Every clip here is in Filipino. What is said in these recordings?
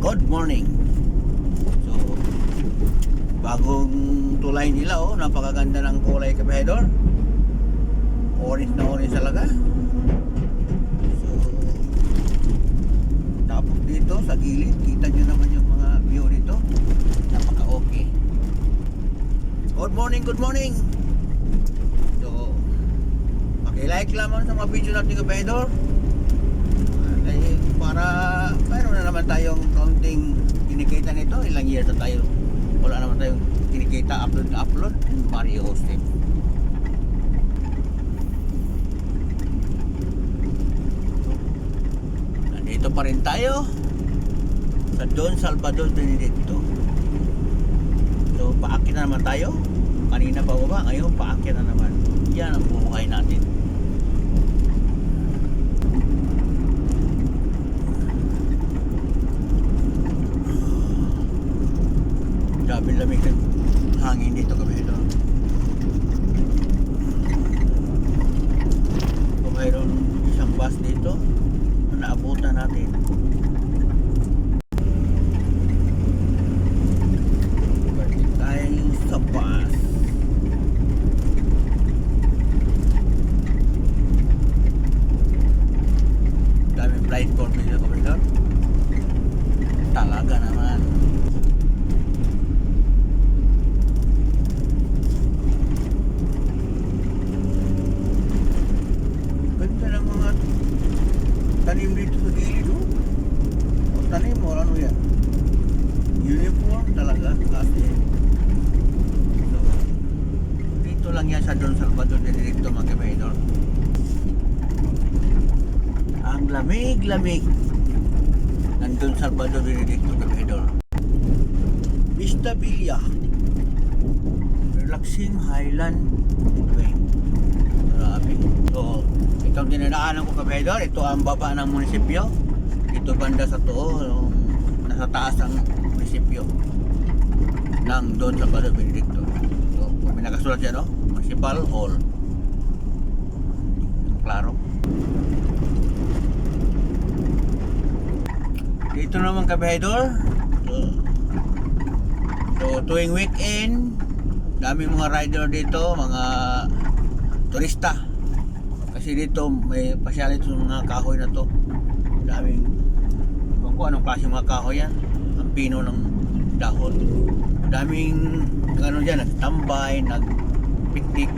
Good morning. So, bagong tulay nila, oh, napakaganda ng kulay, kabahedor. Orange na orange talaga. So, tapos dito sa gilid, kita nyo naman yung mga view dito. Napaka okay. Good morning, good morning. So, paki-like lamang sa mga video natin, kabahedor. Para mayroon na naman tayong counting kinikita nito. Ilang years na tayo wala naman tayong kinikita, upload na upload. Mario Hosted. Nandito pa rin tayo sa Don Salvador Benedicto. So paakit na naman tayo. Kanina pa ba? Ngayon paakit na naman. Yan ang buhay natin. Grabe lamig ng hangin dito, kabahedor. Kung mayroon isang bus dito na naabutan natin. Balik tayo sa bus. Daming platform dito, kabahedor. Talaga naman. Tanim dito sa gilid, oh. O tanim mo, ano yan? Uniform talaga kasi. So, dito lang yan sa Don Salvador Benedicto, mga kabahedor. Ang lamig-lamig ng Don Salvador Benedicto, kabahedor. Vista Villa, relaxing highland wing. Grabe. So, itong dinadaanan ko, kabahedor, ito ang baba ng munisipyo. Ito banda sa to, nasa taas ang munisipyo ng Don Salvador Benedicto. So, may nakasulat siya, no? Municipal Hall. Klaro. Dito naman, kabahedor. So, tuwing weekend, daming mga rider dito, mga turista. Kasi dito may pasyalan itong mga kahoy na to. Daming, kung anong klase mga kahoy yan. Ang pino ng dahon. Daming ano dyan, nagtambay, nagpiknik.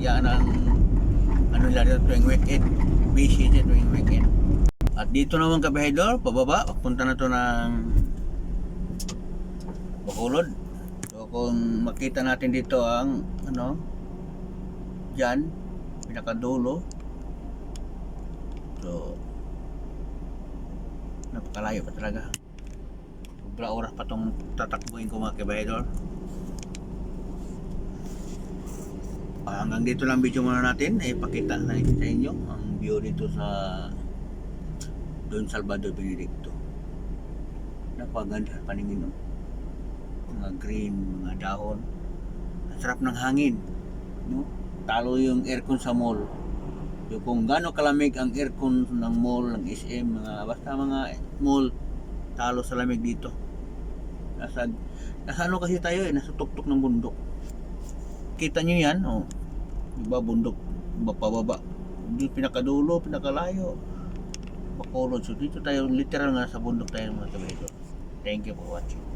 Yan ang ano nila dito tuwing weekend. Busy dito tuwing weekend. At dito naman, kabahedor, pababa, papunta na to ng Bacolod. So kung makita natin dito ang ano dyan, pinakadulo. So napakalayo pa talaga. Sobra oras pa itong tatakbuhin ko, mga kabahedor. Hanggang dito lang video muna natin. Pakita na sa inyo ang view dito sa Don Salvador Benedicto. Napaganda paningin, no? Mga green, mga dahon. Ang sarap ng hangin, no? Talo yung aircon sa mall. So kung gaano kalamig ang aircon ng mall, ng SM, mga basta mga mall, talo sa lamig dito. Nasa ano kasi tayo, nasa tuktok ng bundok. Kita nyo yan, oh. Diba, bundok, pababa. Hindi pinakadulo, pinakalayo. Bacolod. So dito tayo, literal nga sa bundok tayo, mga kabahedor. Thank you for watching.